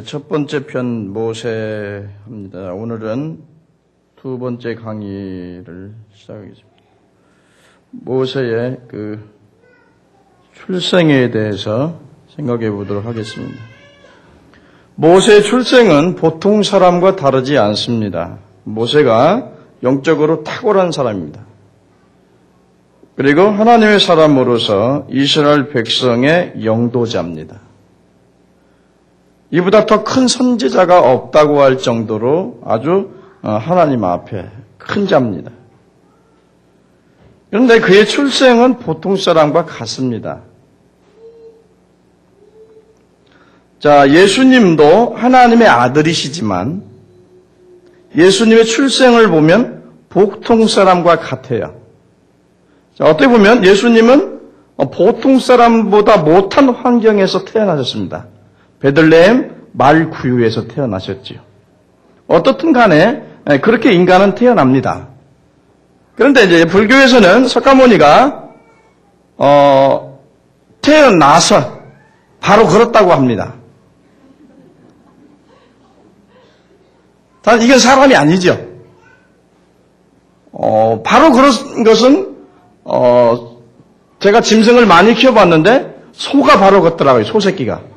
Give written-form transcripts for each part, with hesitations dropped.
첫 번째 편 모세입니다. 오늘은 두 번째 강의를 시작하겠습니다. 모세의 출생에 대해서 생각해 보도록 하겠습니다. 모세의 출생은 보통 사람과 다르지 않습니다. 모세가 영적으로 탁월한 사람입니다. 그리고 하나님의 사람으로서 이스라엘 백성의 영도자입니다. 이보다 더 큰 선지자가 없다고 할 정도로 아주 하나님 앞에 큰 자입니다. 그런데 그의 출생은 보통 사람과 같습니다. 자, 예수님도 하나님의 아들이시지만 예수님의 출생을 보면 보통 사람과 같아요. 자, 어떻게 보면 예수님은 보통 사람보다 못한 환경에서 태어나셨습니다. 베들레헴 말구유에서 태어나셨지요. 어떻든 간에 그렇게 인간은 태어납니다. 그런데 이제 불교에서는 석가모니가 태어나서 바로 걸었다고 합니다. 단 이건 사람이 아니죠. 바로 그런 것은 제가 짐승을 많이 키워봤는데 소가 바로 걷더라고요. 소새끼가.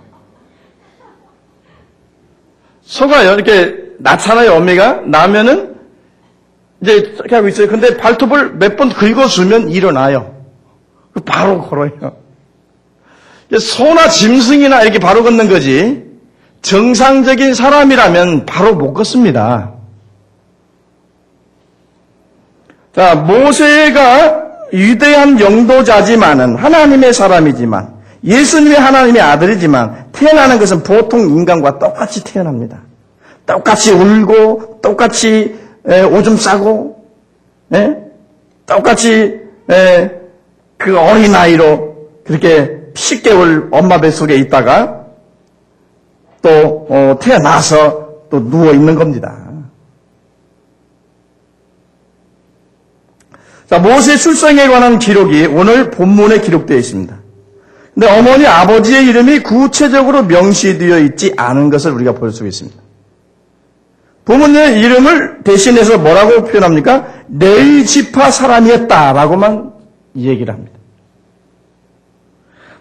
소가요, 이렇게 낳잖아요, 어미가. 나면은, 이제, 이렇게 하고 있어요. 근데 발톱을 몇 번 긁어주면 일어나요. 바로 걸어요. 소나 짐승이나 이렇게 바로 걷는 거지, 정상적인 사람이라면 바로 못 걷습니다. 자, 모세가 위대한 영도자지만은, 하나님의 사람이지만, 예수님이 하나님의 아들이지만 태어나는 것은 보통 인간과 똑같이 태어납니다. 똑같이 울고 똑같이 오줌 싸고 똑같이 그 어린아이로 그렇게 10개월 엄마 뱃속에 있다가 또 태어나서 또 누워있는 겁니다. 자, 모세 출생에 관한 기록이 오늘 본문에 기록되어 있습니다. 근데 어머니 아버지의 이름이 구체적으로 명시되어 있지 않은 것을 우리가 볼 수 있습니다. 부모님의 이름을 대신해서 뭐라고 표현합니까? 레위 지파 사람이었다라고만 얘기를 합니다.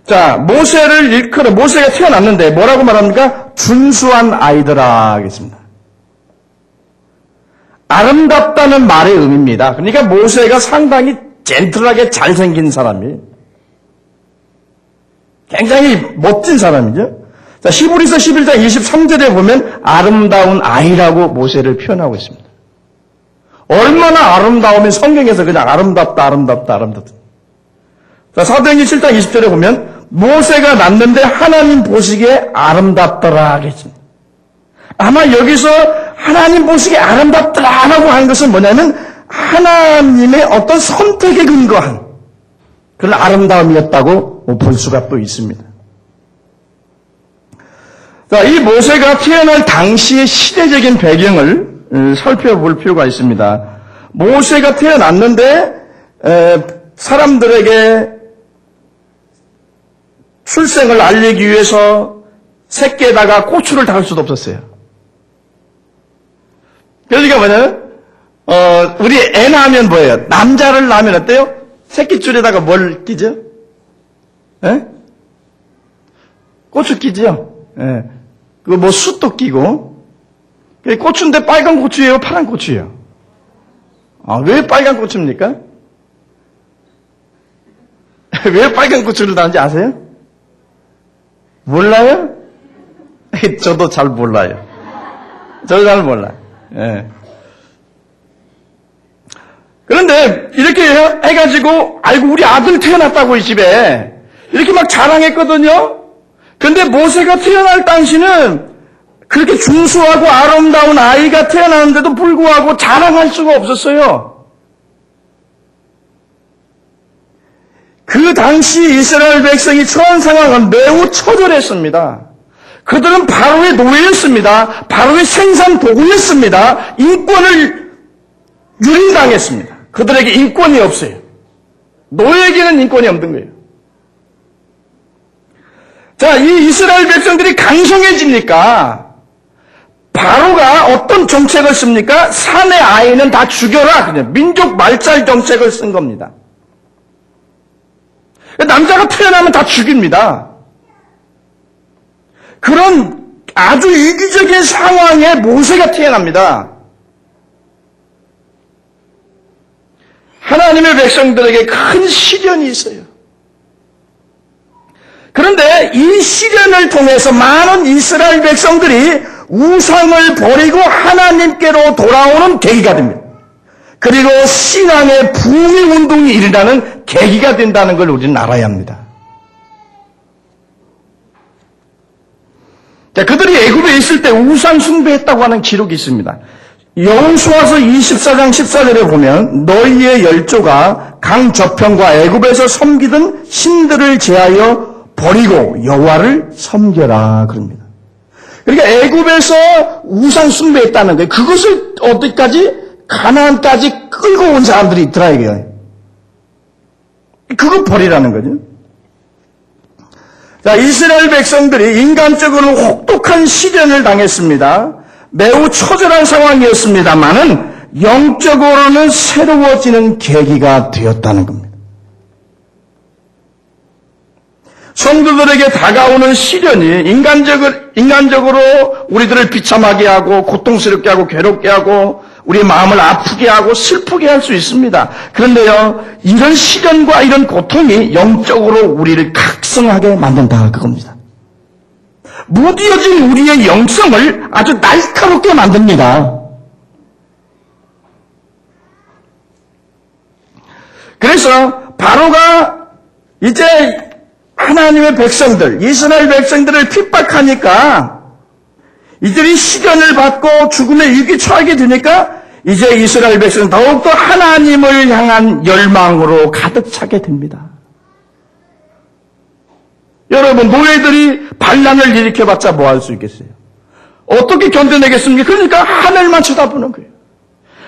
자, 모세를 일컬어 모세가 태어났는데 뭐라고 말합니까? 준수한 아이들아 하겠습니다. 아름답다는 말의 의미입니다. 그러니까 모세가 상당히 젠틀하게 잘생긴 사람이에요. 굉장히 멋진 사람이죠. 자, 히브리서 11장 23절에 보면 아름다운 아이라고 모세를 표현하고 있습니다. 얼마나 아름다우면 성경에서 그냥 아름답다. 자, 사도행전 7장 20절에 보면 모세가 낳는데 하나님 보시기에 아름답더라 하겠습니다. 아마 여기서 하나님 보시기에 아름답더라라고 하는 것은 뭐냐면 하나님의 어떤 선택에 근거한 그런 아름다움이었다고 볼 수가 또 있습니다. 자, 이 모세가 태어날 당시의 시대적인 배경을 살펴볼 필요가 있습니다. 모세가 태어났는데 사람들에게 출생을 알리기 위해서 새끼에다가 고추를 달 수도 없었어요. 그러니까 뭐냐면 우리 애 낳으면 뭐예요? 남자를 낳으면 어때요? 새끼줄에다가 뭘 끼죠? 고추 끼죠? 그거 뭐 숯도 끼고. 고추인데 빨간 고추예요? 파란 고추예요? 왜 빨간 고추입니까? 왜 빨간 고추를 다는지 아세요? 몰라요? 저도 잘 몰라요. 저도 잘 몰라요. 그런데 이렇게 해가지고 아이고 우리 아들 태어났다고 이 집에 이렇게 막 자랑했거든요. 근데 모세가 태어날 당시는 그렇게 준수하고 아름다운 아이가 태어나는데도 불구하고 자랑할 수가 없었어요. 그 당시 이스라엘 백성이 처한 상황은 매우 처절했습니다. 그들은 바로의 노예였습니다. 바로의 생산 도구였습니다. 인권을 유린당했습니다. 그들에게 인권이 없어요. 노예에게는 인권이 없는 거예요. 자, 이 이스라엘 백성들이 강성해지니까 바로가 어떤 정책을 씁니까? 산의 아이는 다 죽여라. 그냥 민족 말살 정책을 쓴 겁니다. 남자가 태어나면 다 죽입니다. 그런 아주 이기적인 상황에 모세가 태어납니다. 하나님의 백성들에게 큰 시련이 있어요. 그런데 이 시련을 통해서 많은 이스라엘 백성들이 우상을 버리고 하나님께로 돌아오는 계기가 됩니다. 그리고 신앙의 부흥의 운동이 일어나는 계기가 된다는 걸 우리는 알아야 합니다. 자, 그들이 애굽에 있을 때 우상 숭배했다고 하는 기록이 있습니다. 여호수아서 24장 14절에 보면 너희의 열조가 강 저편과 애굽에서 섬기던 신들을 제하여 버리고 여호와를 섬겨라 그럽니다. 그러니까 애굽에서 우상 숭배했다는 거예요. 그것을 어디까지? 가나안까지 끌고 온 사람들이 있더라 이게요. 그거 버리라는 거죠. 자, 이스라엘 백성들이 인간적으로 혹독한 시련을 당했습니다. 매우 처절한 상황이었습니다만은 영적으로는 새로워지는 계기가 되었다는 겁니다. 성도들에게 다가오는 시련이 인간적으로 우리들을 비참하게 하고 고통스럽게 하고 괴롭게 하고 우리 마음을 아프게 하고 슬프게 할 수 있습니다. 그런데요, 이런 시련과 이런 고통이 영적으로 우리를 각성하게 만든다 그겁니다. 무뎌진 우리의 영성을 아주 날카롭게 만듭니다. 그래서 바로가 이제 하나님의 백성들, 이스라엘 백성들을 핍박하니까 이들이 시련을 받고 죽음의 위기에 처하게 되니까 이제 이스라엘 백성은 더욱더 하나님을 향한 열망으로 가득 차게 됩니다. 여러분, 노예들이 반란을 일으켜봤자 뭐 할 수 있겠어요? 어떻게 견뎌내겠습니까? 그러니까 하늘만 쳐다보는 거예요.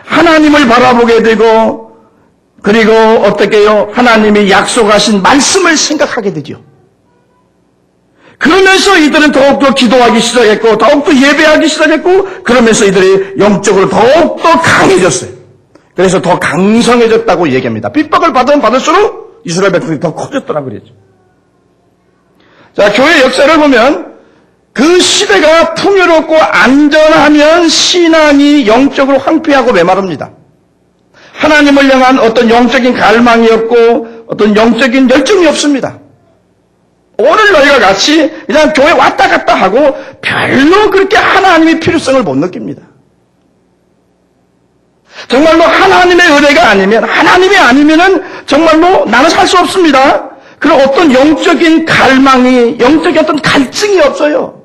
하나님을 바라보게 되고 그리고 어떻게 해요? 하나님이 약속하신 말씀을 생각하게 되죠. 그러면서 이들은 더욱더 기도하기 시작했고 더욱더 예배하기 시작했고 그러면서 이들이 영적으로 더욱더 강해졌어요. 그래서 더 강성해졌다고 얘기합니다. 핍박을 받으면 받을수록 이스라엘 백성이 더 커졌더라고 그랬죠. 자, 교회 역사를 보면 그 시대가 풍요롭고 안전하면 신앙이 영적으로 황폐하고 메마릅니다. 하나님을 향한 어떤 영적인 갈망이 없고 어떤 영적인 열정이 없습니다. 오늘 너희가 같이 그냥 교회 왔다 갔다 하고 별로 그렇게 하나님의 필요성을 못 느낍니다. 정말로 하나님의 은혜가 아니면, 하나님이 아니면은 정말로 나는 살 수 없습니다. 그런 어떤 영적인 갈망이, 영적인 어떤 갈증이 없어요.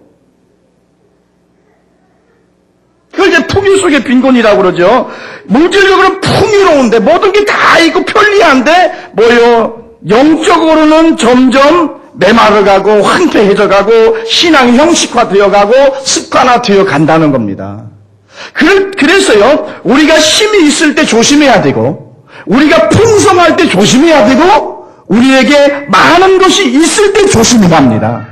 그걸 이제 풍요 속의 빈곤이라고 그러죠. 물질적으로 풍요로운데 모든 게 다 있고 편리한데 뭐요? 영적으로는 점점 메마르가고 황폐해져가고 신앙이 형식화되어가고 습관화되어 간다는 겁니다. 그래서요, 우리가 힘이 있을 때 조심해야 되고 우리가 풍성할 때 조심해야 되고 우리에게 많은 것이 있을 때 조심해야 합니다.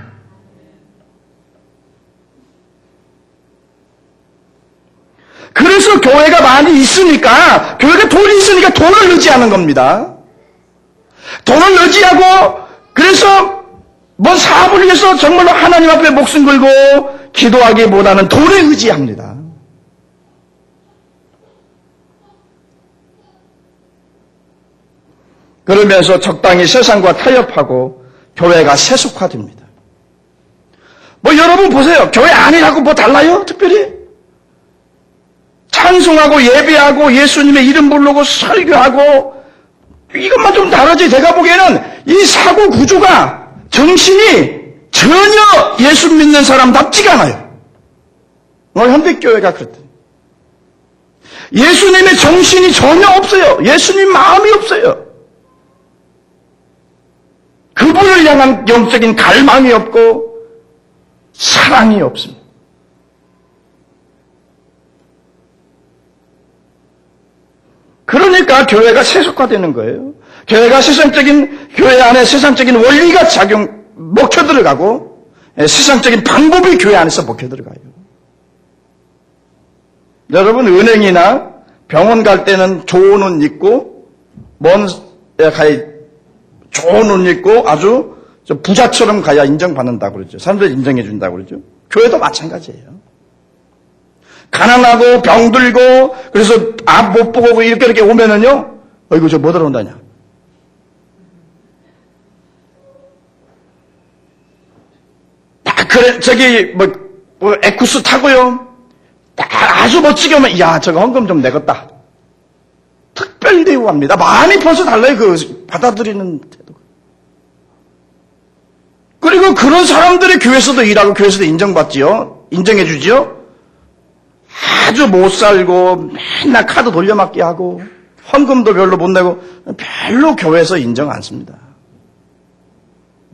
그래서 교회가 많이 있으니까, 교회가 돈이 있으니까 돈을 의지하는 겁니다. 돈을 의지하고 그래서 뭐 사업을 위해서 정말로 하나님 앞에 목숨 걸고 기도하기보다는 돈에 의지합니다. 그러면서 적당히 세상과 타협하고 교회가 세속화됩니다. 뭐 여러분 보세요. 교회 아니라고 뭐 달라요? 특별히? 찬송하고 예배하고 예수님의 이름 부르고 설교하고 이것만 좀 다르지. 제가 보기에는 이 사고 구조가 정신이 전혀 예수 믿는 사람답지가 않아요. 현대교회가 그렇대. 예수님의 정신이 전혀 없어요. 예수님 마음이 없어요. 그분을 향한 영적인 갈망이 없고 사랑이 없습니다. 그러니까 교회가 세속화되는 거예요. 교회 안에 세상적인 원리가 먹혀 들어가고 세상적인 방법이 교회 안에서 먹혀 들어가요. 여러분, 은행이나 병원 갈 때는 좋은 옷 입고 좋은 옷 입고 아주 부자처럼 가야 인정받는다고 그러죠. 사람들이 인정해 준다고 그러죠. 교회도 마찬가지예요. 가난하고 병들고 그래서 앞 못 보고 이렇게 오면은요, 어이구 저 뭐 들어온다냐. 그래 저기 뭐 에쿠스 타고요. 아주 멋지게 오면 야 저거 헌금 좀 내겠다. 특별히 대우합니다. 마음이 벌써 달라요. 그 받아들이는 태도가. 그리고 그런 사람들이 교회에서도 일하고 교회에서도 인정받지요. 인정해 주지요. 아주 못 살고 맨날 카드 돌려막기 하고 헌금도 별로 못 내고 별로 교회에서 인정 안 씁니다.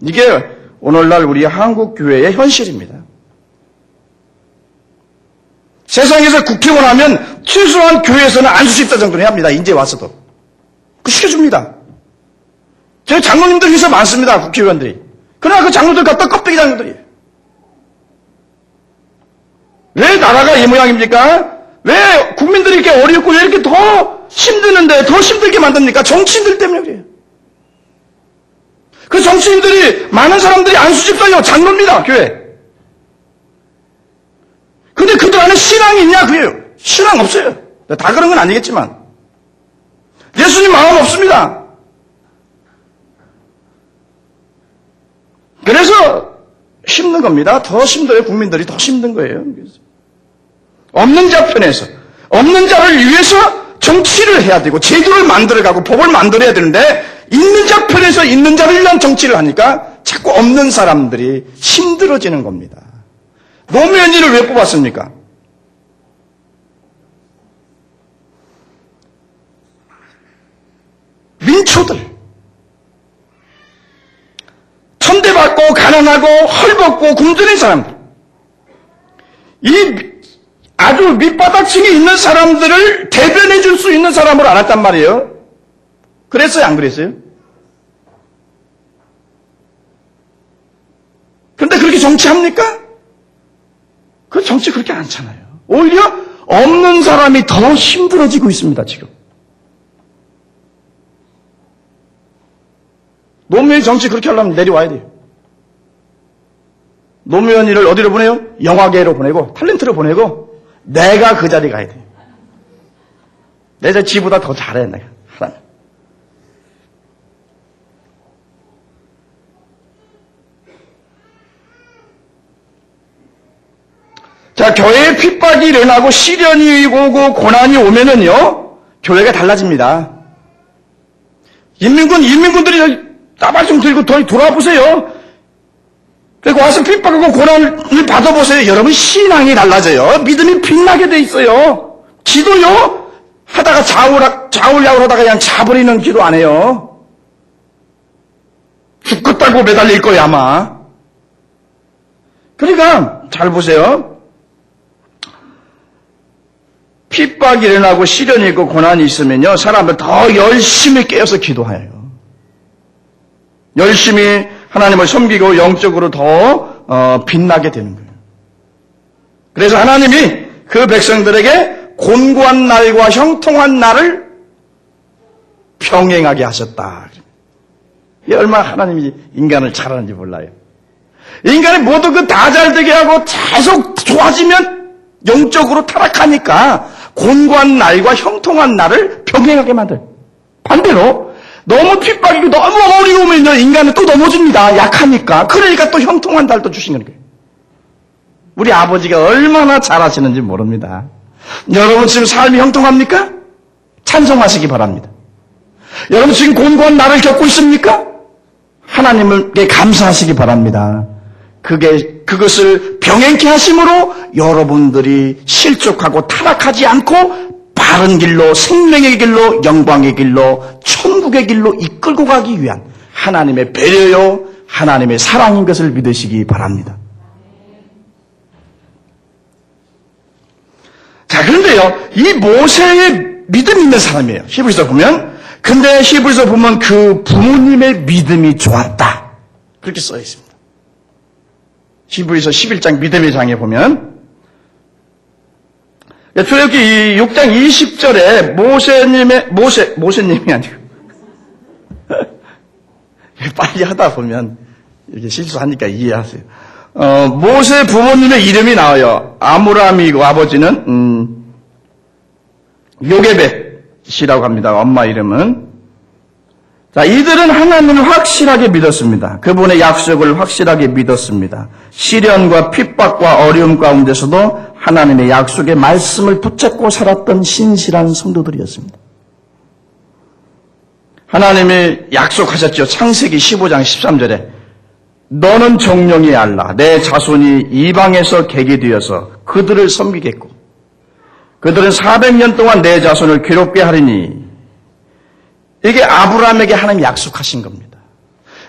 이게 오늘날 우리 한국 교회의 현실입니다. 세상에서 국회의원 하면 최소한 교회에서는 안수집사 정도는 해야 합니다. 인제 와서도. 그 시켜줍니다. 저희 장로님들 위해서 많습니다. 국회의원들이. 그러나 그 장로들 갖다 껍데기 장로들이에요. 왜 나라가 이 모양입니까? 왜 국민들이 이렇게 어렵고 왜 이렇게 더 힘드는데 더 힘들게 만듭니까? 정치인들 때문에 그래요. 그 정치인들이 많은 사람들이 안수집사요. 장로입니다. 교회. 근데 그들 안에 신앙이 있냐 그래요. 신앙 없어요. 다 그런 건 아니겠지만 예수님 마음 없습니다. 그래서 힘든 겁니다. 더 힘들어요. 국민들이 더 힘든 거예요. 그래서. 없는 자 편에서 없는 자를 위해서 정치를 해야 되고 제도를 만들어가고 법을 만들어야 되는데 있는 자 편에서 있는 자를 위한 정치를 하니까 자꾸 없는 사람들이 힘들어지는 겁니다. 노무현이를 왜 뽑았습니까? 민초들 천대받고 가난하고 헐벗고 굶주린 사람들 이 아주 밑바닥층에 있는 사람들을 대변해 줄 수 있는 사람으로 알았단 말이에요. 그랬어요? 안 그랬어요? 그런데 그렇게 정치합니까? 그 정치 그렇게 않잖아요. 오히려 없는 사람이 더 힘들어지고 있습니다, 지금. 노무현 정치 그렇게 하려면 내려와야 돼요. 노무현이를 어디로 보내요? 영화계로 보내고 탤런트로 보내고 내가 그 자리에 가야 돼요. 내가 지보다 더 잘해 내가. 하라면. 자, 교회에 핍박이 일어나고 시련이 오고 고난이 오면은요, 교회가 달라집니다. 인민군들이 따발 좀 들고 돌아보세요. 그리고 와서 핍박하고 고난을 받아보세요. 여러분 신앙이 달라져요. 믿음이 빛나게 돼 있어요. 기도요? 하다가 좌울야울 하다가 그냥 자버리는 기도 안 해요. 죽겠다고 매달릴 거예요 아마. 그러니까 잘 보세요. 핍박이 일어나고 시련이 있고 고난이 있으면요, 사람들 더 열심히 깨어서 기도해요. 열심히 하나님을 섬기고 영적으로 더 빛나게 되는 거예요. 그래서 하나님이 그 백성들에게 곤고한 날과 형통한 날을 병행하게 하셨다. 이게 얼마나 하나님이 인간을 잘하는지 몰라요. 인간이 모두 그 다 잘되게 하고 계속 좋아지면 영적으로 타락하니까 곤고한 날과 형통한 날을 병행하게 만들어요. 반대로 너무 핍박이고 너무 어려우면 인간은 또 넘어집니다. 약하니까. 그러니까 또 형통한 날도 주시는 거예요. 우리 아버지가 얼마나 잘하시는지 모릅니다. 여러분 지금 삶이 형통합니까? 찬송하시기 바랍니다. 여러분 지금 곤고한 날을 겪고 있습니까? 하나님께 감사하시기 바랍니다. 그것을 병행케 하심으로 여러분들이 실족하고 타락하지 않고 바른 길로, 생명의 길로, 영광의 길로, 천국의 길로 이끌고 가기 위한 하나님의 배려요, 하나님의 사랑인 것을 믿으시기 바랍니다. 자, 그런데요, 이 모세의 믿음이 있는 사람이에요. 히브리서 보면. 근데 히브리서 보면 그 부모님의 믿음이 좋았다. 그렇게 써 있습니다. 히브리서 11장 믿음의 장에 보면 출애굽기 6장 20절에 모세님이 아니고 빨리 하다 보면 이렇게 실수하니까 이해하세요. 모세 부모님의 이름이 나와요. 아므람이고 아버지는 요게벳이라고 합니다. 엄마 이름은. 자, 이들은 하나님을 확실하게 믿었습니다. 그분의 약속을 확실하게 믿었습니다. 시련과 핍박과 어려움 가운데서도 하나님의 약속의 말씀을 붙잡고 살았던 신실한 성도들이었습니다. 하나님이 약속하셨죠. 창세기 15장 13절에 너는 정령이 알라. 내 자손이 이방에서 객이 되어서 그들을 섬기겠고 그들은 400년 동안 내 자손을 괴롭게 하리니 이게 아브라함에게 하나님 약속하신 겁니다.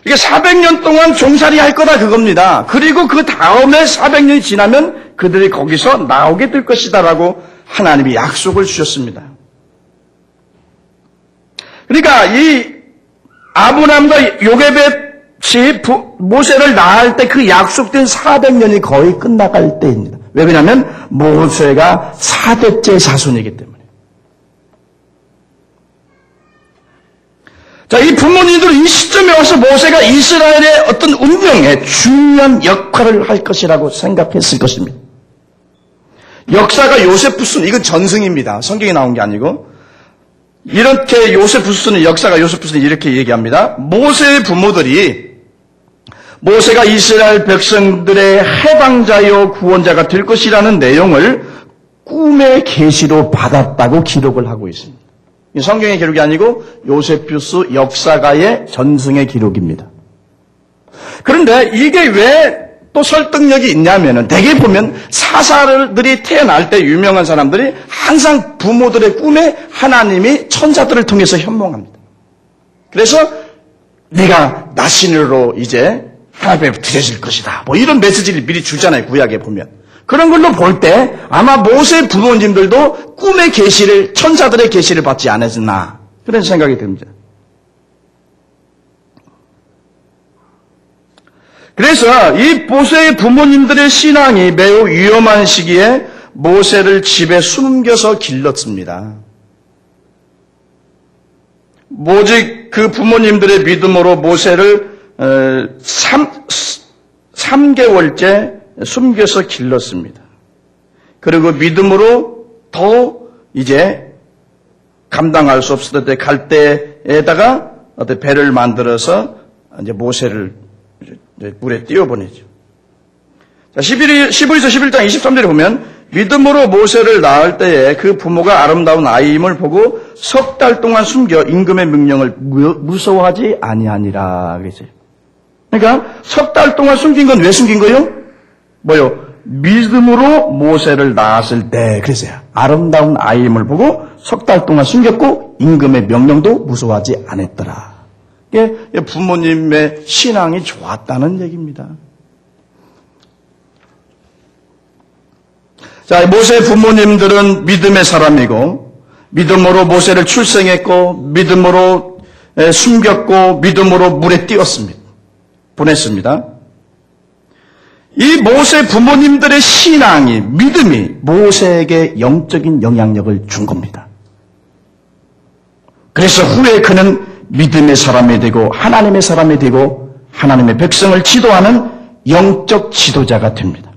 이게 400년 동안 종살이 할 거다 그겁니다. 그리고 그 다음에 400년이 지나면 그들이 거기서 나오게 될 것이다라고 하나님이 약속을 주셨습니다. 그러니까 이 아브라함과 요게벳이 모세를 낳을 때 그 약속된 400년이 거의 끝나갈 때입니다. 왜 그러냐면 모세가 4대째 자손이기 때문에. 자, 이 부모님들은 이 시점에 와서 모세가 이스라엘의 어떤 운명에 중요한 역할을 할 것이라고 생각했을 것입니다. 역사가 요세푸스는 이건 전승입니다. 성경에 나온 게 아니고 이렇게 역사가 요세푸스는 이렇게 얘기합니다. 모세의 부모들이 모세가 이스라엘 백성들의 해방자요 구원자가 될 것이라는 내용을 꿈의 계시로 받았다고 기록을 하고 있습니다. 성경의 기록이 아니고 요세푸스 역사가의 전승의 기록입니다. 그런데 이게 왜 또 설득력이 있냐면은 대개 보면 사사들이 태어날 때 유명한 사람들이 항상 부모들의 꿈에 하나님이 천사들을 통해서 현몽합니다. 그래서 내가 나신으로 이제 하나님 앞에 드려질 것이다. 뭐 이런 메시지를 미리 주잖아요. 구약에 보면. 그런 걸로 볼 때 아마 모세 부모님들도 꿈의 계시를 천사들의 계시를 받지 않았나 그런 생각이 듭니다. 그래서 이 모세의 부모님들의 신앙이 매우 위험한 시기에 모세를 집에 숨겨서 길렀습니다. 오직 그 부모님들의 믿음으로 모세를 3개월째 숨겨서 길렀습니다. 그리고 믿음으로 더 이제 감당할 수 없을 때 갈대에다가 어떤 배를 만들어서 이제 모세를 물에 띄워보내죠. 자, 11에서 11장 23절에 보면 믿음으로 모세를 낳을 때에 그 부모가 아름다운 아이임을 보고 석 달 동안 숨겨 임금의 명령을 무서워하지 아니하니라 그랬어요. 그러니까 석 달 동안 숨긴 건 왜 숨긴 거예요? 뭐요? 믿음으로 모세를 낳았을 때 그랬어요. 아름다운 아이임을 보고 석 달 동안 숨겼고 임금의 명령도 무서워하지 않았더라. 이게 부모님의 신앙이 좋았다는 얘기입니다. 자, 모세 부모님들은 믿음의 사람이고 믿음으로 모세를 출생했고 믿음으로 숨겼고 믿음으로 물에 띄웠습니다. 보냈습니다. 이 모세 부모님들의 신앙이 믿음이 모세에게 영적인 영향력을 준 겁니다. 그래서 후에 그는 믿음의 사람이 되고 하나님의 사람이 되고 하나님의 백성을 지도하는 영적 지도자가 됩니다.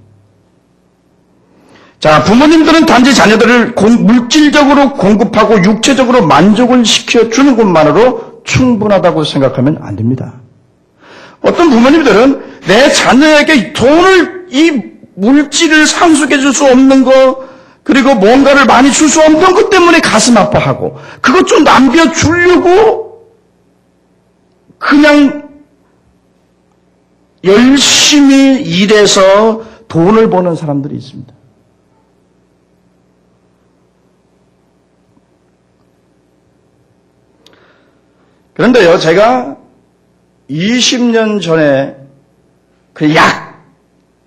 자, 부모님들은 단지 자녀들을 물질적으로 공급하고 육체적으로 만족을 시켜주는 것만으로 충분하다고 생각하면 안 됩니다. 어떤 부모님들은 내 자녀에게 돈을 이 물질을 상속해 줄 수 없는 거 그리고 뭔가를 많이 줄 수 없는 것 때문에 가슴 아파하고 그것 좀 남겨주려고 그냥 열심히 일해서 돈을 버는 사람들이 있습니다. 그런데요, 제가 20년 전에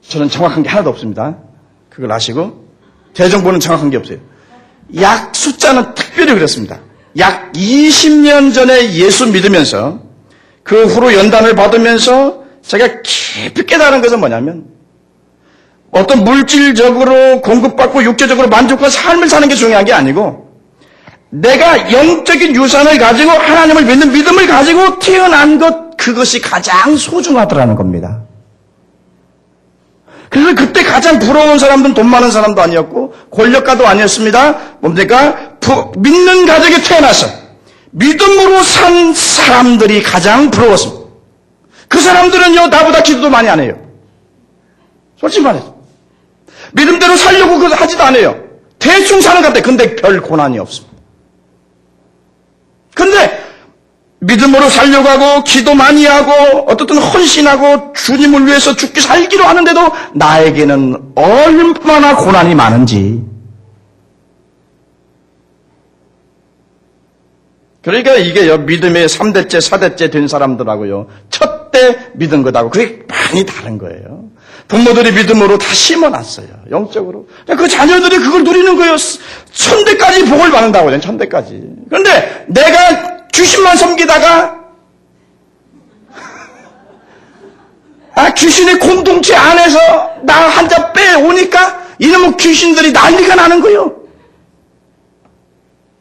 저는 정확한 게 하나도 없습니다. 그걸 아시고 제 정보는 정확한 게 없어요. 약 숫자는 특별히 그렇습니다. 약 20년 전에 예수 믿으면서 그 후로 연단을 받으면서 제가 깊이 깨달은 것은 뭐냐면 어떤 물질적으로 공급받고 육체적으로 만족한 삶을 사는 게 중요한 게 아니고 내가 영적인 유산을 가지고 하나님을 믿는 믿음을 가지고 태어난 것, 그것이 가장 소중하더라는 겁니다. 그래서 그때 가장 부러운 사람들은 돈 많은 사람도 아니었고 권력가도 아니었습니다. 뭡니까? 믿는 가족에 태어나서 믿음으로 산 사람들이 가장 부러웠습니다. 그 사람들은요, 나보다 기도도 많이 안 해요. 솔직히 말해서. 믿음대로 살려고 그거 하지도 않아요. 대충 사는 것 같아요. 근데 별 고난이 없습니다. 근데 믿음으로 살려고 하고 기도 많이 하고 어떻든 헌신하고 주님을 위해서 죽기 살기로 하는데도 나에게는 얼마나 고난이 많은지. 그러니까 이게요, 믿음의 3대째 4대째 된 사람들하고요, 첫 때 믿은 것하고 그게 많이 다른 거예요. 부모들이 믿음으로 다 심어놨어요, 영적으로. 그 자녀들이 그걸 누리는 거예요. 천대까지 복을 받는다고 해요, 천대까지. 그런데 내가 귀신만 섬기다가 귀신의 공동체 안에서 나 한 잔 빼오니까 이놈의 귀신들이 난리가 나는 거예요.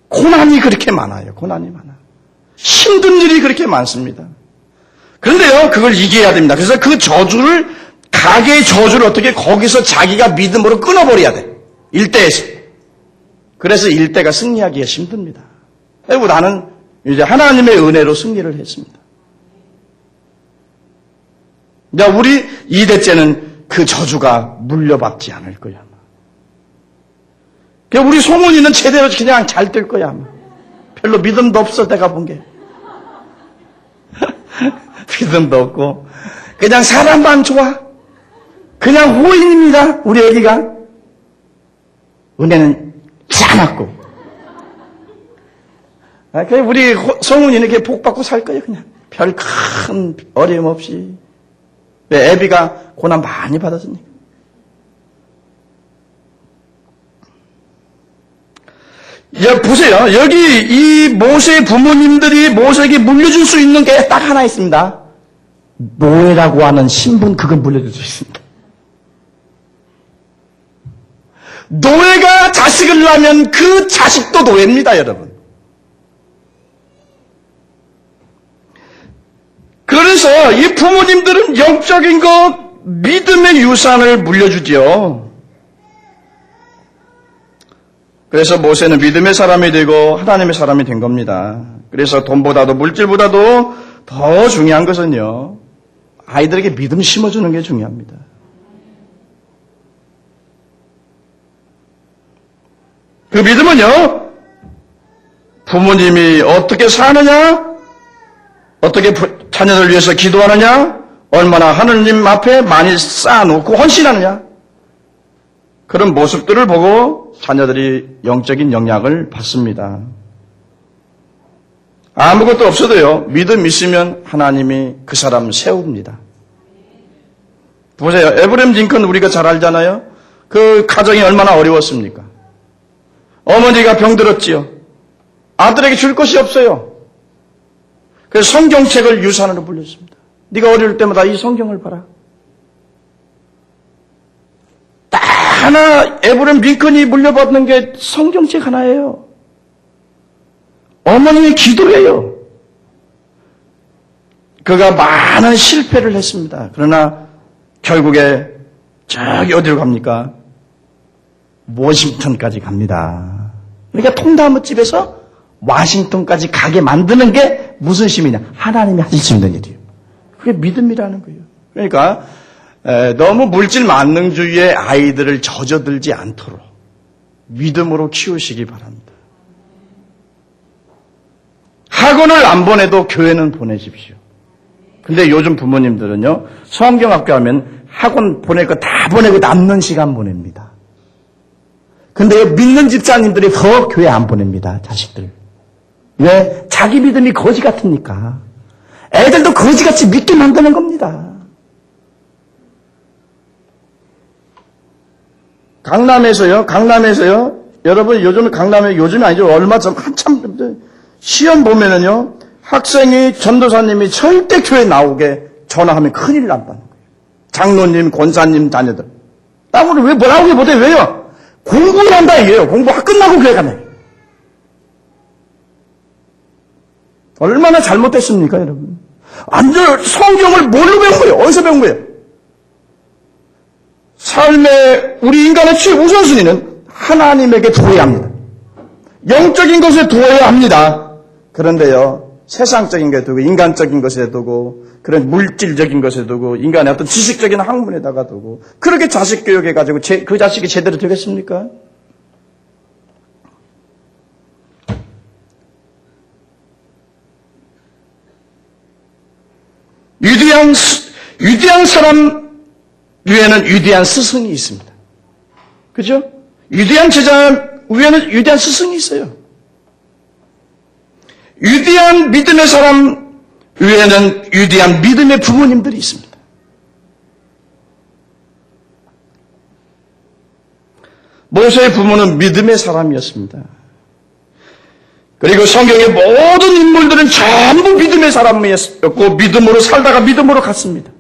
고난이 그렇게 많아요. 고난이 많아요. 힘든 일이 그렇게 많습니다. 그런데요, 그걸 이겨야 됩니다. 그래서 그 저주를, 가게의 저주를 어떻게 거기서 자기가 믿음으로 끊어버려야 돼. 일대에서. 그래서 일대가 승리하기가 힘듭니다. 그리고 나는 이제 하나님의 은혜로 승리를 했습니다. 이제 우리 2대째는 그 저주가 물려받지 않을 거야. 우리 송은이는 제대로 그냥 잘 될 거야. 별로 믿음도 없어, 내가 본 게. 믿음도 없고 그냥 사람만 좋아. 그냥 호인입니다, 우리 애기가. 은혜는 짜맞고. 우리 송은이는 이렇게 복 받고 살 거예요, 그냥. 별 큰 어려움 없이. 왜? 애비가 고난 많이 받았으니까. 보세요. 여기 이 모세의 부모님들이 모세에게 물려줄 수 있는 게 딱 하나 있습니다. 노예라고 하는 신분, 그걸 물려줄 수 있습니다. 노예가 자식을 낳으면 그 자식도 노예입니다, 여러분. 그래서 이 부모님들은 영적인 것, 믿음의 유산을 물려주지요. 그래서 모세는 믿음의 사람이 되고 하나님의 사람이 된 겁니다. 그래서 돈보다도 물질보다도 더 중요한 것은요, 아이들에게 믿음 심어주는 게 중요합니다. 그 믿음은요, 부모님이 어떻게 사느냐, 어떻게 자녀들 위해서 기도하느냐, 얼마나 하느님 앞에 많이 쌓아놓고 헌신하느냐, 그런 모습들을 보고 자녀들이 영적인 영향을 받습니다. 아무것도 없어도요, 믿음 있으면 하나님이 그 사람 세웁니다. 보세요. 에브라임 링컨 우리가 잘 알잖아요. 그 가정이 얼마나 어려웠습니까? 어머니가 병들었지요. 아들에게 줄 것이 없어요. 그래서 성경책을 유산으로 불렸습니다. 네가 어려울 때마다 이 성경을 봐라. 딱 하나 에브라임 링컨이 물려받는 게 성경책 하나예요. 어머님의 기도예요. 그가 많은 실패를 했습니다. 그러나 결국에 저기 어디로 갑니까? 워싱턴까지 갑니다. 그러니까 통나무집에서 워싱턴까지 가게 만드는 게 무슨 힘이냐? 하나님이 하실 수 있는 일이에요. 그게 믿음이라는 거예요. 그러니까 너무 물질 만능주의의 아이들을 젖어들지 않도록 믿음으로 키우시기 바랍니다. 학원을 안 보내도 교회는 보내십시오. 근데 요즘 부모님들은요, 성경학교 하면 학원 보낼 거 다 보내고 남는 시간 보냅니다. 근데 믿는 집사님들이 더 교회 안 보냅니다, 자식들. 왜? 자기 믿음이 거지 같으니까. 애들도 거지같이 믿게 만드는 겁니다. 강남에서요, 여러분 요즘에 강남에, 요즘이 아니죠. 얼마 전, 한참, 시험 보면은요, 학생이 전도사님이 절대 교회 나오게 전화하면 큰일 난다는 거예요. 장로님, 권사님 자녀들. 땀을 왜 뭐라고 못해? 왜요? 공부를 한다 이게요. 공부 끝나고 교회 가네. 얼마나 잘못됐습니까, 여러분? 완전 성경을 뭘로 배운 거예요? 어디서 배운 거예요? 삶의 우리 인간의 최우선순위는 하나님에게 두어야 합니다. 영적인 것에 두어야 합니다. 그런데요, 세상적인 것에 두고, 인간적인 것에 두고, 그런 물질적인 것에 두고, 인간의 어떤 지식적인 학문에다가 두고, 그렇게 자식 교육해가지고 그 자식이 제대로 되겠습니까? 위대한 사람 위에는 위대한 스승이 있습니다. 그죠? 위대한 제자 위에는 위대한 스승이 있어요. 위대한 믿음의 사람 위에는 위대한 믿음의 부모님들이 있습니다. 모세의 부모는 믿음의 사람이었습니다. 그리고 성경의 모든 인물들은 전부 믿음의 사람이었고 믿음으로 살다가 믿음으로 갔습니다.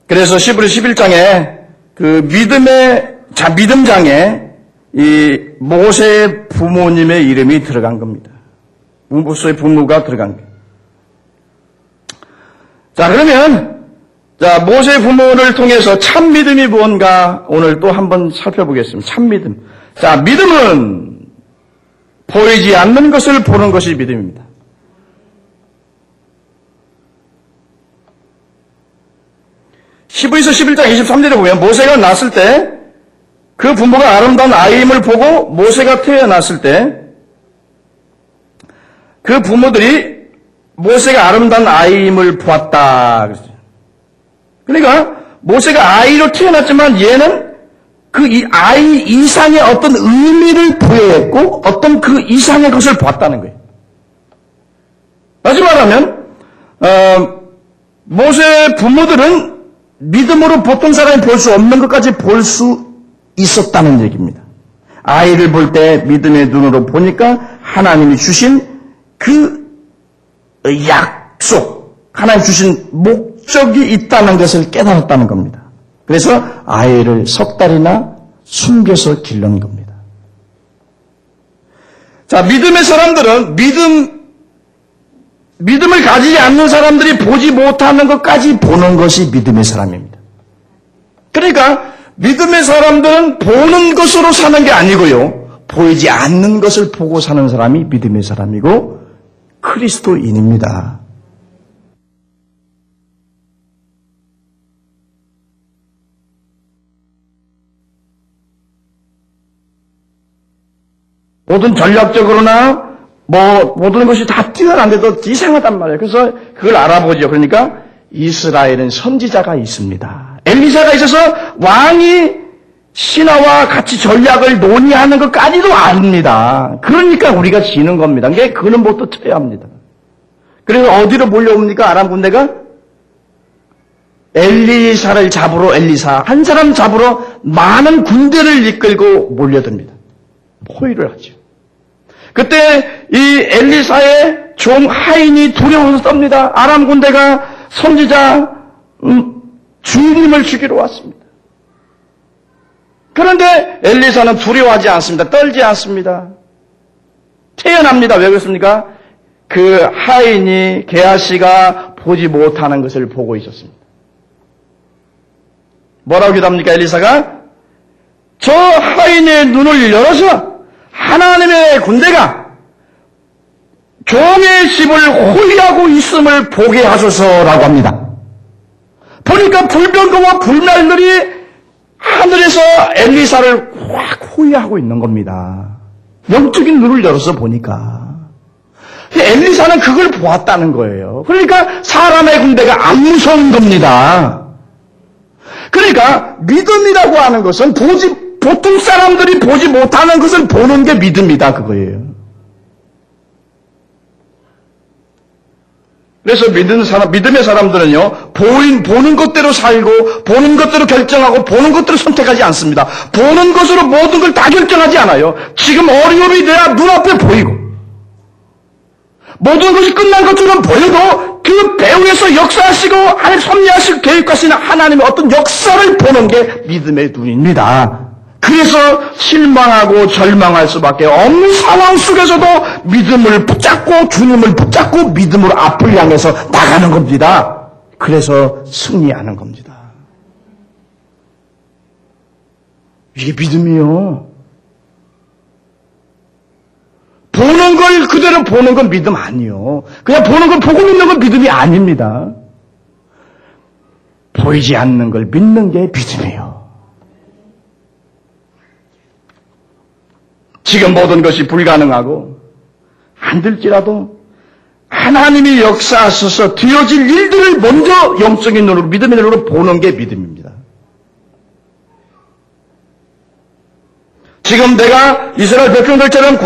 그래서 히브리서 11장에 그 믿음장에 이 모세의 부모님의 이름이 들어간 겁니다. 모세의 부모가 들어간 거예요. 자, 그러면 모세의 부모를 통해서 참 믿음이 뭔가 오늘 또 한번 살펴보겠습니다. 참 믿음. 자, 믿음은 보이지 않는 것을 보는 것이 믿음입니다. 히브리서 11장 23절에 보면 모세가 낳았을 때 그 부모가 아름다운 아이임을 보고 모세가 태어났을 때 그 부모들이 모세가 아름다운 아이임을 보았다. 그러니까 모세가 아이로 태어났지만 얘는 그 아이 이상의 어떤 의미를 부여했고 어떤 그 이상의 것을 보았다는 거예요. 다시 말하면 모세의 부모들은 믿음으로 보통 사람이 볼 수 없는 것까지 볼 수 있었다는 얘기입니다. 아이를 볼 때 믿음의 눈으로 보니까 하나님이 주신 그 약속, 하나님 주신 목적이 있다는 것을 깨달았다는 겁니다. 그래서 아이를 석 달이나 숨겨서 길른 겁니다. 자, 믿음의 사람들은 믿음을 가지지 않는 사람들이 보지 못하는 것까지 보는 것이 믿음의 사람입니다. 그러니까 믿음의 사람들은 보는 것으로 사는 게 아니고요. 보이지 않는 것을 보고 사는 사람이 믿음의 사람이고 그리스도인입니다. 모든 전략적으로나 모든 것이 다 뛰어난데도 이상하단 말이에요. 그래서 그걸 알아보죠. 그러니까 이스라엘은 선지자가 있습니다. 엘리사가 있어서 왕이 신하와 같이 전략을 논의하는 것까지도 압니다. 그러니까 우리가 지는 겁니다. 이게 그는 못도 쳐야 합니다. 그래서 어디로 몰려옵니까? 아람 군대가? 엘리사를 잡으러 엘리사 한 사람 잡으러 많은 군대를 이끌고 몰려듭니다. 포위를 하죠. 그때 이 엘리사의 종 하인이 두려워서 떱니다. 아람 군대가 선지자 주님을 죽이러 왔습니다. 그런데 엘리사는 두려워하지 않습니다. 떨지 않습니다. 태어납니다. 왜 그렇습니까? 그 하인이 게하시가 보지 못하는 것을 보고 있었습니다. 뭐라고 기도합니까? 엘리사가 저 하인의 눈을 열어서 하나님의 군대가 종의 집을 호위하고 있음을 보게 하소서라고 합니다. 보니까 불병거와 불날들이 하늘에서 엘리사를 확 호위하고 있는 겁니다. 영적인 눈을 열어서 보니까 엘리사는 그걸 보았다는 거예요. 그러니까 사람의 군대가 안 무서운 겁니다. 그러니까 믿음이라고 하는 것은 보통 사람들이 보지 못하는 것을 보는 게 믿음이다 그거예요. 그래서 믿음의 사람들은요, 보는 것대로 살고, 보는 것대로 결정하고, 보는 것대로 선택하지 않습니다. 보는 것으로 모든 걸 다 결정하지 않아요. 지금 어려움이 돼야 눈앞에 보이고, 모든 것이 끝난 것처럼 보여도 그 배후에서 역사하시고 하나님 섭리하시고 계획하시는 하나님의 어떤 역사를 보는 게 믿음의 눈입니다. 그래서 실망하고 절망할 수밖에 없는 상황 속에서도 믿음을 붙잡고 주님을 붙잡고 믿음으로 앞을 향해서 나가는 겁니다. 그래서 승리하는 겁니다. 이게 믿음이요. 보는 걸 그대로 보는 건 믿음 아니요. 그냥 보는 걸 보고 믿는 건 믿음이 아닙니다. 보이지 않는 걸 믿는 게 믿음이에요. 지금 모든 것이 불가능하고 안 될지라도 하나님이 역사하셔서 되어질 일들을 먼저 영적인 눈으로 믿음의 눈으로 보는 게 믿음입니다. 지금 내가 이스라엘 백성들처럼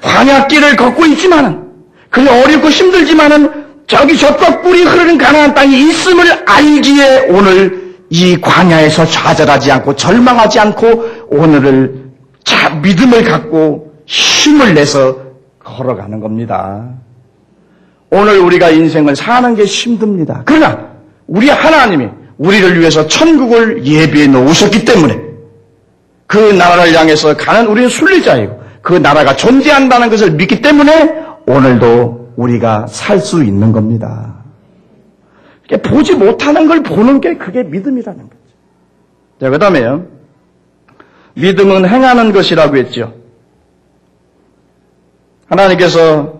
광야길을 걷고 있지만은 그게 어렵고 힘들지만은 저기 저쪽 뿔이 흐르는 가나안 땅이 있음을 알기에 오늘 이 광야에서 좌절하지 않고 절망하지 않고 오늘을 믿음을 갖고 힘을 내서 걸어가는 겁니다. 오늘 우리가 인생을 사는 게 힘듭니다. 그러나 우리 하나님이 우리를 위해서 천국을 예비해 놓으셨기 때문에 그 나라를 향해서 가는 우리는 순례자이고 그 나라가 존재한다는 것을 믿기 때문에 오늘도 우리가 살 수 있는 겁니다. 보지 못하는 걸 보는 게 그게 믿음이라는 거죠. 자, 그 다음에요. 믿음은 행하는 것이라고 했죠. 하나님께서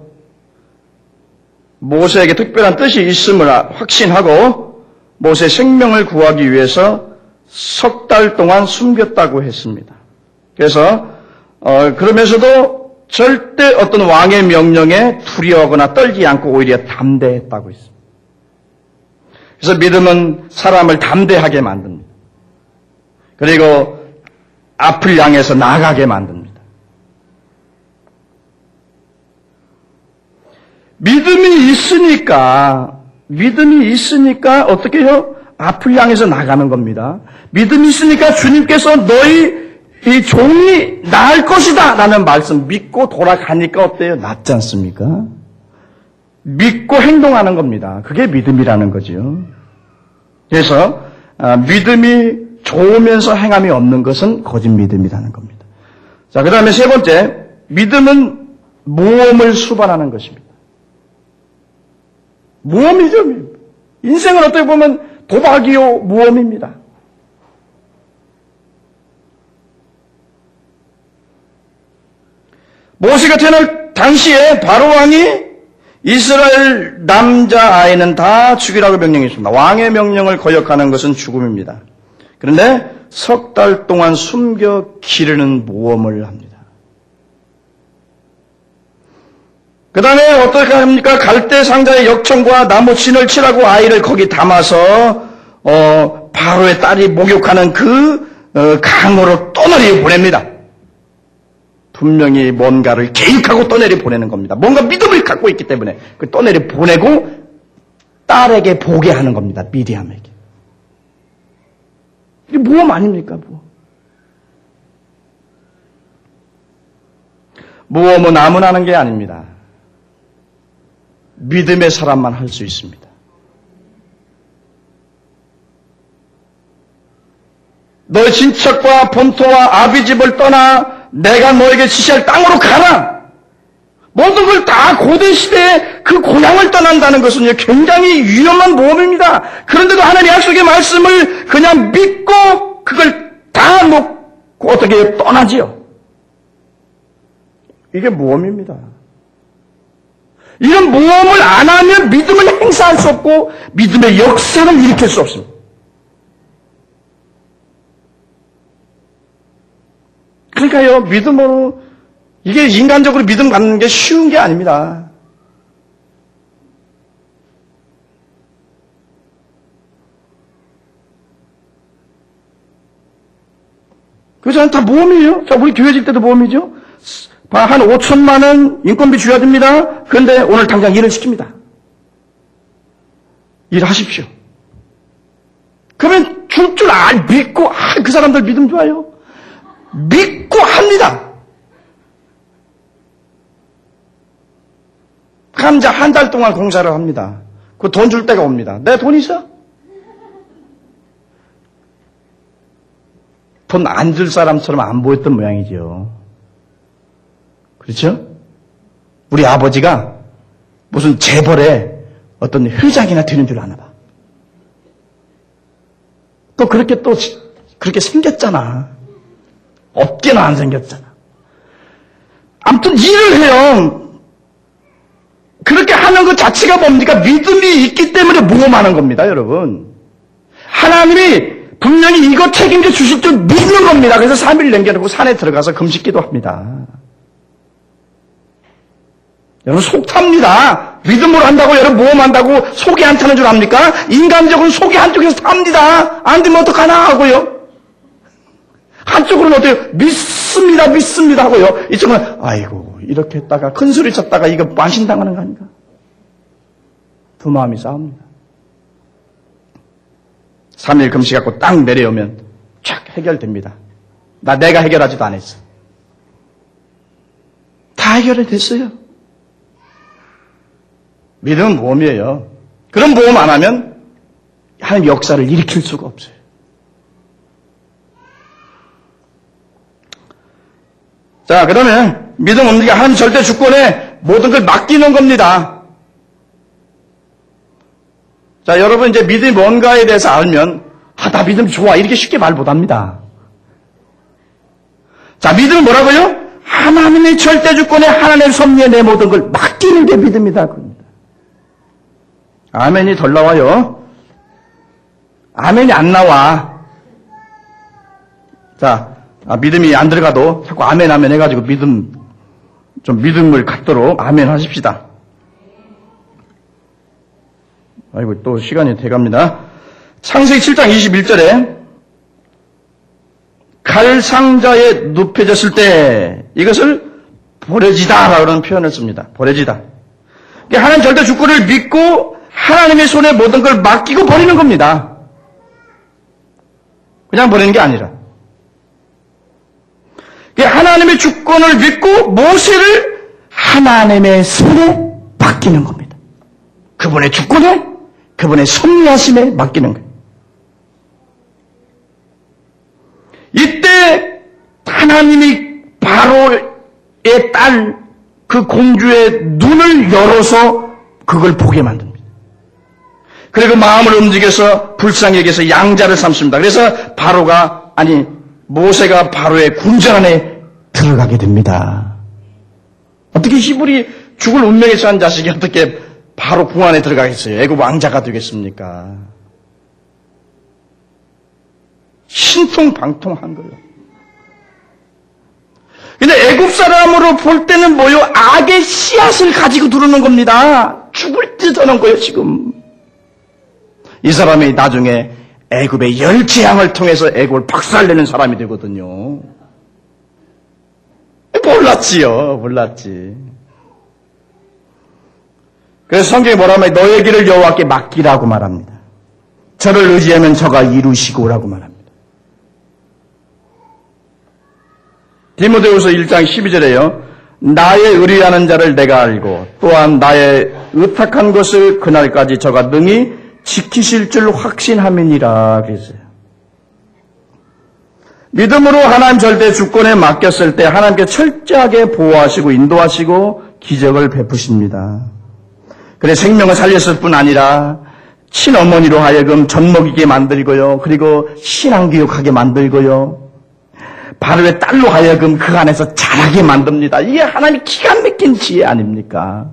모세에게 특별한 뜻이 있음을 확신하고 모세 생명을 구하기 위해서 석 달 동안 숨겼다고 했습니다. 그래서 그러면서도 절대 어떤 왕의 명령에 두려워하거나 떨지 않고 오히려 담대했다고 했습니다. 그래서 믿음은 사람을 담대하게 만듭니다. 그리고 앞을 향해서 나가게 만듭니다. 믿음이 있으니까 어떻게 해요? 앞을 향해서 나가는 겁니다. 믿음이 있으니까 주님께서 너희 이 종이 나을 것이다 라는 말씀 믿고 돌아가니까 어때요? 낫지 않습니까? 믿고 행동하는 겁니다. 그게 믿음이라는 거죠. 그래서 믿음이 좋으면서 행함이 없는 것은 거짓 믿음이라는 겁니다. 자, 그 다음에 세 번째, 믿음은 모험을 수반하는 것입니다. 모험이죠. 인생은 어떻게 보면 도박이요 모험입니다. 모세가 태어날 당시에 바로왕이 이스라엘 남자아이는 다 죽이라고 명령했습니다. 왕의 명령을 거역하는 것은 죽음입니다. 그런데 석 달 동안 숨겨 기르는 모험을 합니다. 그 다음에 어떻게 합니까? 갈대 상자에 역청과 나무 진을 칠하고 아이를 거기 담아서 바로의 딸이 목욕하는 그 강으로 떠내려 보냅니다. 분명히 뭔가를 계획하고 떠내려 보내는 겁니다. 뭔가 믿음을 갖고 있기 때문에 그 떠내려 보내고 딸에게 보게 하는 겁니다. 미리암에게. 이게 모험 아닙니까? 모험은 아무나 하는 게 아닙니다. 믿음의 사람만 할 수 있습니다. 너의 친척과 본토와 아비집을 떠나 내가 너에게 지시할 땅으로 가라. 모든 걸 다 고대시대에 그 고향을 떠난다는 것은 굉장히 위험한 모험입니다. 그런데도 하나님 약속의 말씀을 그냥 믿고 그걸 다 놓고 어떻게 떠나지요. 이게 모험입니다. 이런 모험을 안 하면 믿음을 행사할 수 없고 믿음의 역사를 일으킬 수 없습니다. 그러니까요, 믿음으로 이게 인간적으로 믿음 갖는 게 쉬운 게 아닙니다. 그래서 다 모험이에요. 자, 우리 교회질 때도 모험이죠. 한 5천만 원 인건비 줘야 됩니다. 그런데 오늘 당장 일을 시킵니다. 일하십시오. 그러면 줄 믿고 그 사람들 믿음 좋아요. 믿고 합니다. 그럼 이제 한 달 동안 공사를 합니다. 그 돈 줄 때가 옵니다. 내 돈 있어? 돈 안 줄 사람처럼 안 보였던 모양이죠. 그렇죠? 우리 아버지가 무슨 재벌의 어떤 회장이나 되는 줄 아나 봐. 또 그렇게 생겼잖아. 없게는 안 생겼잖아. 아무튼 일을 해요. 그렇게 하는 것 자체가 뭡니까? 믿음이 있기 때문에 모험하는 겁니다, 여러분. 하나님이 분명히 이거 책임져 주실 줄 믿는 겁니다. 그래서 3일 남겨놓고 산에 들어가서 금식기도 합니다. 여러분 속 탑니다. 믿음으로 한다고 여러분 모험한다고 속이 안 타는 줄 압니까? 인간적으로 속이 한쪽에서 탑니다. 안 되면 어떡하나 하고요. 한쪽으로는 어때요? 믿습니다 하고요. 이쪽은 아이고 이렇게 했다가 큰 소리 쳤다가 이거 만신당하는 거 아닌가? 두 마음이 싸웁니다. 3일 금식하고 딱 내려오면 쫙 해결됩니다. 내가 해결하지도 않았어. 다 해결이 됐어요. 믿음은 모험이에요. 그런 모험 안 하면 하나님 역사를 일으킬 수가 없어요. 자, 그러면 믿음 뭡니까? 하나님 절대 주권에 모든 걸 맡기는 겁니다. 자, 여러분 이제 믿음이 뭔가에 대해서 알면 나 믿음 좋아 이렇게 쉽게 말 못합니다. 자, 믿음은 뭐라고요? 하나님의 절대 주권에 하나님의 섭리에 내 모든 걸 맡기는 게 믿음이다. 그럽니다. 아멘이 덜 나와요. 아멘이 안 나와. 자, 믿음이 안 들어가도 자꾸 아멘 해가지고 믿음을 갖도록 아멘 하십시다. 아이고, 또 시간이 돼갑니다. 창세기 7장 21절에 갈상자에 눕혀졌을 때 이것을 버려지다라는 표현을 씁니다. 버려지다. 하나님 절대 주권을 믿고 하나님의 손에 모든 걸 맡기고 버리는 겁니다. 그냥 버리는 게 아니라. 하나님의 주권을 믿고 모세를 하나님의 손에 맡기는 겁니다. 그분의 주권에, 그분의 섭리하심에 맡기는 거예요. 이때 하나님이 바로의 딸, 그 공주의 눈을 열어서 그걸 보게 만듭니다. 그리고 마음을 움직여서 불쌍에게서 양자를 삼습니다. 그래서 모세가 바로의 궁전 안에 들어가게 됩니다. 어떻게 히브리 죽을 운명에 처한 자식이 어떻게 바로 궁 안에 들어가겠어요? 애굽 왕자가 되겠습니까? 신통방통한 거예요. 근데 애굽 사람으로 볼 때는 뭐요? 악의 씨앗을 가지고 들어오는 겁니다. 죽을 듯 하는 거예요, 지금. 이 사람이 나중에 애굽의 열 재앙을 통해서 애굽을 박살내는 사람이 되거든요. 몰랐지. 그래서 성경이 뭐라면 너의 길을 여호와께 맡기라고 말합니다. 저를 의지하면 저가 이루시고라고 말합니다. 디모데후서 1장 12절에요. 나의 의리하는 자를 내가 알고 또한 나의 의탁한 것을 그날까지 저가 능히 지키실 줄 확신함이니라 그랬어요. 믿음으로 하나님 절대 주권에 맡겼을 때 하나님께 철저하게 보호하시고 인도하시고 기적을 베푸십니다. 그래 생명을 살렸을 뿐 아니라 친어머니로 하여금 젖먹이게 만들고요. 그리고 신앙교육하게 만들고요. 바로의 딸로 하여금 그 안에서 자라게 만듭니다. 이게 하나님의 기가 막힌 지혜 아닙니까?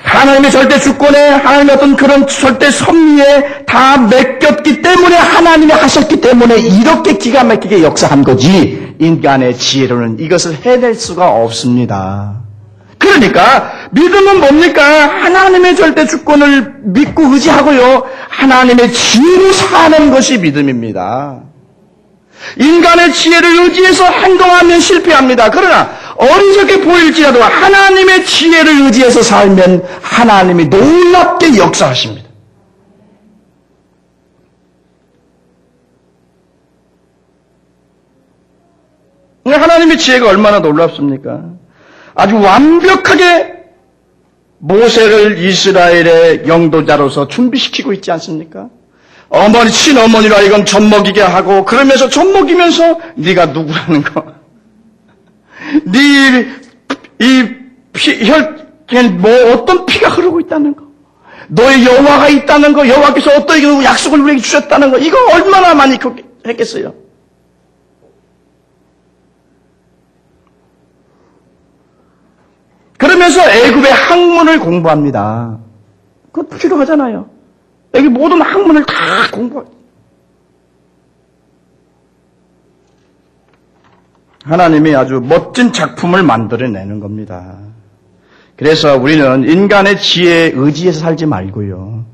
하나님의 절대 주권에 하나님의 어떤 그런 절대 섭리에 다 맡겼기 때문에 하나님이 하셨기 때문에 이렇게 기가 막히게 역사한 거지 인간의 지혜로는 이것을 해낼 수가 없습니다. 그러니까 믿음은 뭡니까? 하나님의 절대 주권을 믿고 의지하고요. 하나님의 지혜로 사는 것이 믿음입니다. 인간의 지혜를 의지해서 행동하면 실패합니다. 그러나 어리석게 보일지라도 하나님의 지혜를 의지해서 살면 하나님이 놀랍게 역사하십니다. 하나님의 지혜가 얼마나 놀랍습니까? 아주 완벽하게 모세를 이스라엘의 영도자로서 준비시키고 있지 않습니까? 어머니, 친어머니로 하여금 젖먹이게 하고, 그러면서 젖먹이면서 네가 누구라는 거. 네 혈, 어떤 피가 흐르고 있다는 거. 너의 여호와가 있다는 거, 여호와께서 어떤 약속을 우리에게 주셨다는 거, 이거 얼마나 많이 했겠어요. 그러면서 애굽의 학문을 공부합니다. 그거 필요하잖아요. 여기 모든 학문을 다 공부합니다. 하나님이 아주 멋진 작품을 만들어내는 겁니다. 그래서 우리는 인간의 지혜에 의지해서 살지 말고요.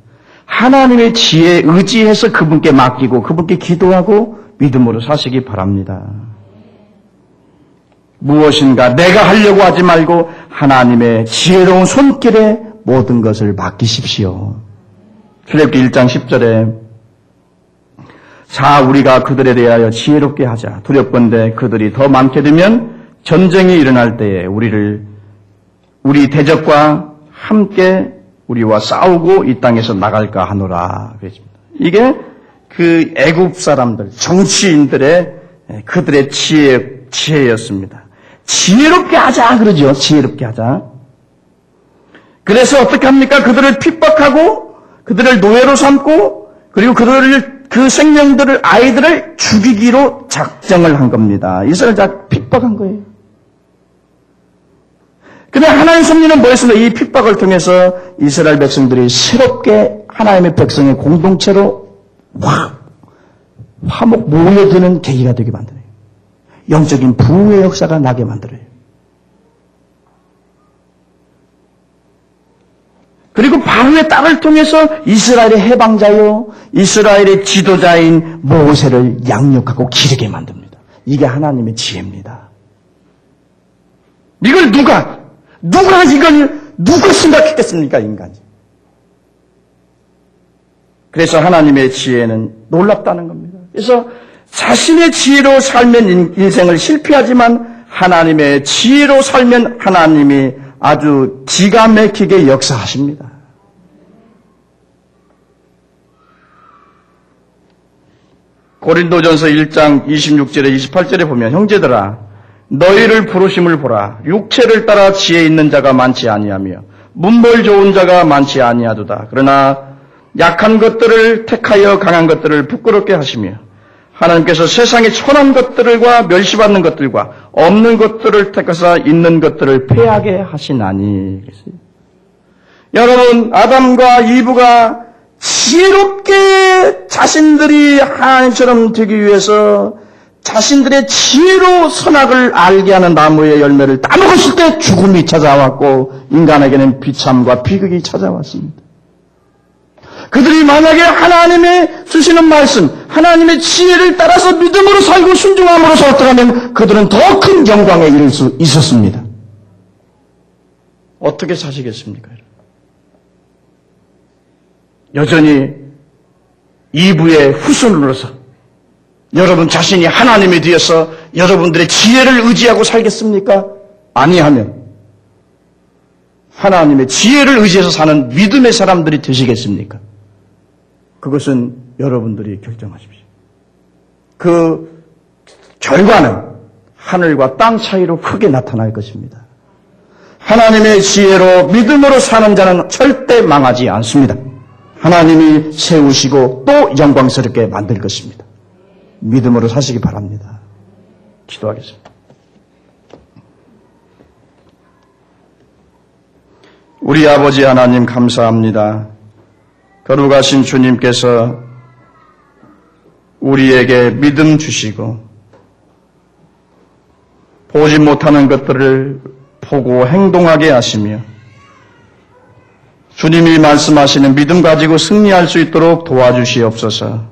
하나님의 지혜에 의지해서 그분께 맡기고 그분께 기도하고 믿음으로 사시기 바랍니다. 무엇인가 내가 하려고 하지 말고 하나님의 지혜로운 손길에 모든 것을 맡기십시오. 출애굽기 1장 10절에 자 우리가 그들에 대하여 지혜롭게 하자. 두렵건대 그들이 더 많게 되면 전쟁이 일어날 때에 우리 대적과 함께 우리와 싸우고 이 땅에서 나갈까 하노라. 그랬습니다. 이게 그 애굽 사람들, 정치인들의 그들의 지혜였습니다. 지혜롭게 하자 그러죠. 지혜롭게 하자. 그래서 어떻게 합니까? 그들을 핍박하고 그들을 노예로 삼고 그리고 그 생명들을 아이들을 죽이기로 작정을 한 겁니다. 이스라엘 다 핍박한 거예요. 근데 하나님 섭리는 뭐였습니까? 이 핍박을 통해서 이스라엘 백성들이 새롭게 하나님의 백성의 공동체로 화목 모여드는 계기가 되게 만들어요. 영적인 부흥의 역사가 나게 만들어요. 그리고 바로의 딸을 통해서 이스라엘의 해방자요, 이스라엘의 지도자인 모세를 양육하고 기르게 만듭니다. 이게 하나님의 지혜입니다. 이걸 누가 생각했겠습니까, 인간이? 그래서 하나님의 지혜는 놀랍다는 겁니다. 그래서 자신의 지혜로 살면 인생을 실패하지만 하나님의 지혜로 살면 하나님이 아주 기가 막히게 역사하십니다. 고린도전서 1장 26절에 28절에 보면 형제들아 너희를 부르심을 보라. 육체를 따라 지혜 있는 자가 많지 아니하며 문벌 좋은 자가 많지 아니하도다. 그러나 약한 것들을 택하여 강한 것들을 부끄럽게 하시며 하나님께서 세상의 천한 것들과 멸시받는 것들과 없는 것들을 택하사 있는 것들을 패하게 하시나니. 여러분, 아담과 이브가 지혜롭게 자신들이 하나님처럼 되기 위해서 자신들의 지혜로 선악을 알게 하는 나무의 열매를 따먹었을 때 죽음이 찾아왔고 인간에게는 비참과 비극이 찾아왔습니다. 그들이 만약에 하나님의 주시는 말씀, 하나님의 지혜를 따라서 믿음으로 살고 순종함으로써 어떡하면 그들은 더 큰 영광에 이를 수 있었습니다. 어떻게 사시겠습니까? 여전히 이브의 후손으로서 여러분 자신이 하나님에 대해서 여러분들의 지혜를 의지하고 살겠습니까? 아니하면 하나님의 지혜를 의지해서 사는 믿음의 사람들이 되시겠습니까? 그것은 여러분들이 결정하십시오. 그 결과는 하늘과 땅 차이로 크게 나타날 것입니다. 하나님의 지혜로 믿음으로 사는 자는 절대 망하지 않습니다. 하나님이 세우시고 또 영광스럽게 만들 것입니다. 믿음으로 사시기 바랍니다. 기도하겠습니다. 우리 아버지 하나님 감사합니다. 거룩하신 주님께서 우리에게 믿음 주시고 보지 못하는 것들을 보고 행동하게 하시며 주님이 말씀하시는 믿음 가지고 승리할 수 있도록 도와주시옵소서.